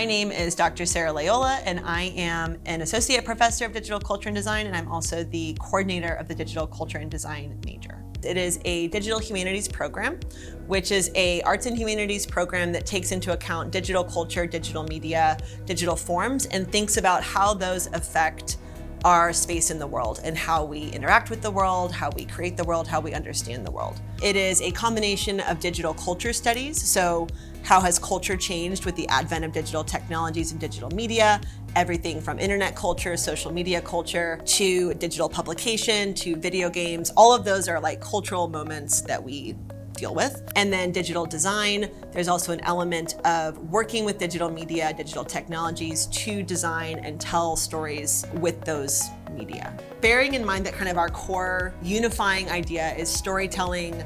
My name is Dr. Sarah Laiola, and I am an associate professor of digital culture and design, and I'm also the coordinator of the digital culture and design major. It is a digital humanities program, which is a arts and humanities program that takes into account digital culture, digital media, digital forms, and thinks about how those affect our space in the world and how we interact with the world, how we create the world, how we understand the world. It is a combination of digital culture studies, so how has culture changed with the advent of digital technologies and digital media, everything from internet culture, social media culture, to digital publication, to video games. All of those are like cultural moments that we deal with. And then digital design, there's also an element of working with digital media, digital technologies to design and tell stories with those media. Bearing in mind that kind of our core unifying idea is storytelling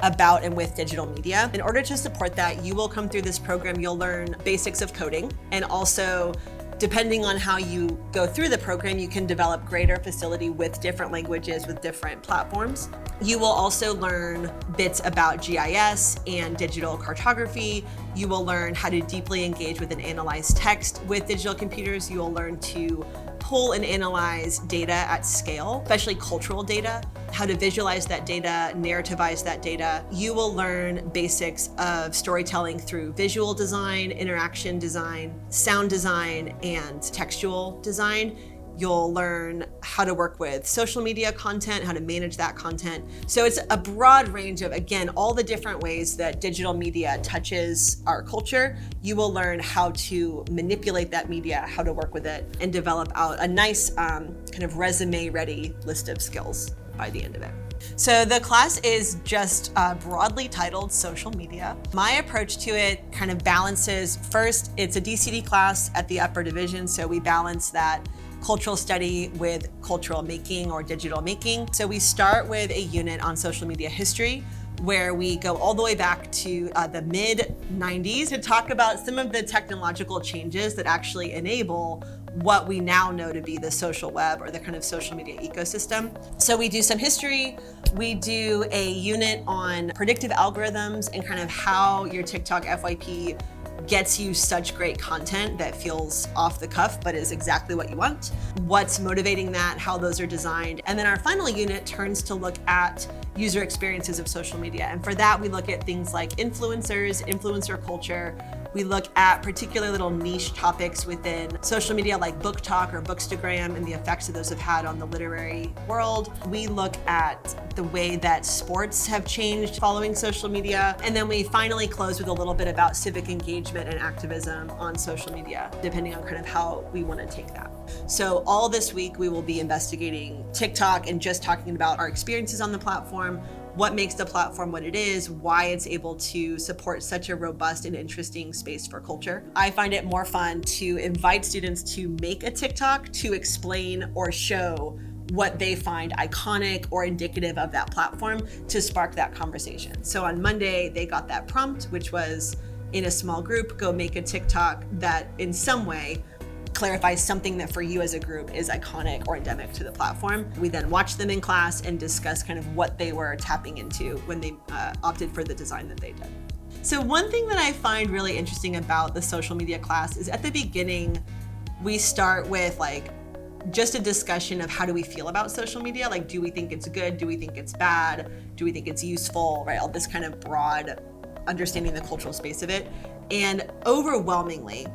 about and with digital media. In order to support that, you will come through this program, you'll learn basics of coding, and also depending on how you go through the program, you can develop greater facility with different languages, with different platforms. You will also learn bits about GIS and digital cartography. You will learn how to deeply engage with and analyze text with digital computers. You will learn to pull and analyze data at scale, especially cultural data, how to visualize that data, narrativize that data. You will learn basics of storytelling through visual design, interaction design, sound design, and textual design. You'll learn how to work with social media content, how to manage that content. So it's a broad range of, again, all the different ways that digital media touches our culture. You will learn how to manipulate that media, how to work with it, and develop out a nice kind of resume-ready list of skills by the end of it. So the class is just broadly titled social media. My approach to it kind of balances, first, it's a DCD class at the upper division, so we balance that cultural study with cultural making or digital making. So we start with a unit on social media history, where we go all the way back to the mid-90s to talk about some of the technological changes that actually enable what we now know to be the social web or the kind of social media ecosystem. So we do some history, we do a unit on predictive algorithms and kind of how your TikTok FYP gets you such great content that feels off the cuff but is exactly what you want, what's motivating that, how those are designed. And then our final unit turns to look at user experiences of social media. And for that, we look at things like influencers, influencer culture. We look at particular little niche topics within social media like book talk or bookstagram and the effects that those have had on the literary world. We look at the way that sports have changed following social media. And then we finally close with a little bit about civic engagement and activism on social media, depending on kind of how we want to take that. So all this week, we will be investigating TikTok and just talking about our experiences on the platform, what makes the platform what it is, why it's able to support such a robust and interesting space for culture. I find it more fun to invite students to make a TikTok to explain or show what they find iconic or indicative of that platform to spark that conversation. So on Monday, they got that prompt, which was in a small group, go make a TikTok that in some way clarifies something that for you as a group is iconic or endemic to the platform. We then watched them in class and discussed kind of what they were tapping into when they opted for the design that they did. So one thing that I find really interesting about the social media class is at the beginning, we start with like just a discussion of how do we feel about social media? Like, do we think it's good? Do we think it's bad? Do we think it's useful, right? All this kind of broad understanding the cultural space of it. And overwhelmingly,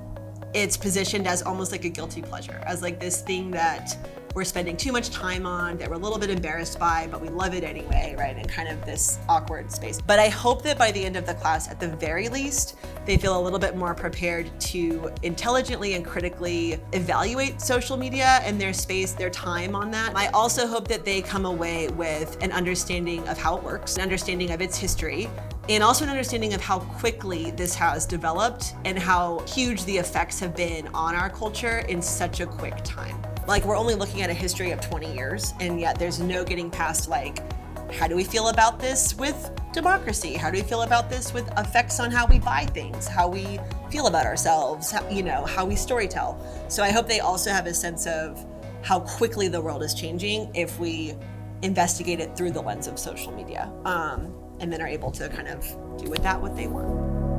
it's positioned as almost like a guilty pleasure, as like this thing that we're spending too much time on, that we're a little bit embarrassed by, but we love it anyway, right? And kind of this awkward space. But I hope that by the end of the class, at the very least, they feel a little bit more prepared to intelligently and critically evaluate social media and their space, their time on that. I also hope that they come away with an understanding of how it works, an understanding of its history, and also an understanding of how quickly this has developed and how huge the effects have been on our culture in such a quick time. Like, we're only looking at a history of 20 years, and yet there's no getting past like, how do we feel about this with democracy? How do we feel about this with effects on how we buy things, how we feel about ourselves, how we storytell? So I hope they also have a sense of how quickly the world is changing if we investigate it through the lens of social media. And then are able to kind of do with that what they want.